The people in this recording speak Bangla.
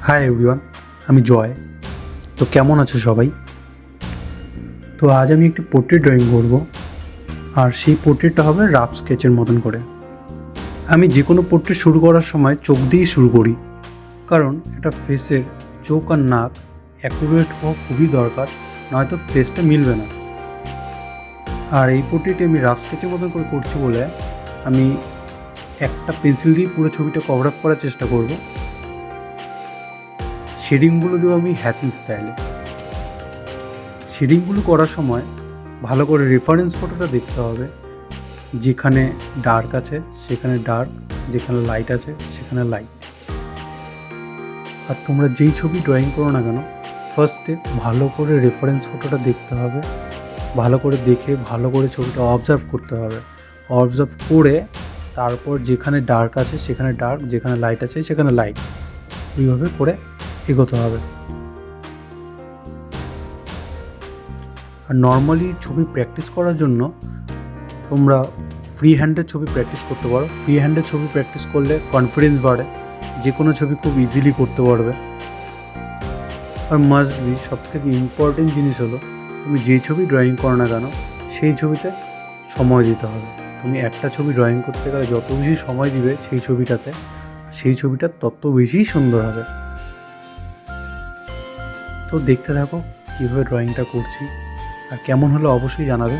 হাই এভরিওয়ান, আমি জয়। তো কেমন আছো সবাই? তো আজ আমি একটি পোর্ট্রেট ড্রয়িং করব, আর সেই পোর্ট্রেটটা হবে রাফ স্কেচের মতন করে। আমি যে কোনো পোর্ট্রেট শুরু করার সময় চোখ দিয়েই শুরু করি, কারণ এটা ফেসের চোখ আর নাক অ্যাকুরেট হওয়া খুবই দরকার, নয়তো ফেসটা মিলবে না। আর এই পোর্ট্রেটে আমি রাফ স্কেচের মতন করে করছি বলে আমি একটা পেন্সিল দিয়ে পুরো ছবিটা কভার আপ করার চেষ্টা করব। শেডিংগুলো দেবো আমি হ্যাচিং স্টাইলে। শেডিংগুলো করার সময় ভালো করে রেফারেন্স ফটোটা দেখতে হবে। যেখানে ডার্ক আছে সেখানে ডার্ক, যেখানে লাইট আছে সেখানে লাইট। আর তোমরা যেই ছবি ড্রয়িং করো না কেন, ফার্স্টে ভালো করে রেফারেন্স ফটোটা দেখতে হবে। ভালো করে দেখে ভালো করে ছবিটা অবজার্ভ করতে হবে। অবজার্ভ করে তারপর যেখানে ডার্ক আছে সেখানে ডার্ক, যেখানে লাইট আছে সেখানে লাইট, এইভাবে করে এগোতে হবে। আর নর্মালি ছবি প্র্যাকটিস করার জন্য তোমরা ফ্রি হ্যান্ডের ছবি প্র্যাকটিস করতে পারো। ফ্রি হ্যান্ডের ছবি প্র্যাকটিস করলে কনফিডেন্স বাড়ে, যে কোনো ছবি খুব ইজিলি করতে পারবে। আর মাস্ট বি সবথেকে ইম্পর্টেন্ট জিনিস হলো, তুমি যেই ছবি ড্রয়িং করো না কেন সেই ছবিতে সময় দিতে হবে। তুমি একটা ছবি ড্রয়িং করতে গেলে যত বেশি সময় দিবে সেই ছবিটাতে, সেই ছবিটা তত বেশি সুন্দর হবে। তো দেখতে থাকো কীভাবে ড্রয়িংটা করছি, আর কেমন হলো অবশ্যই জানাবে।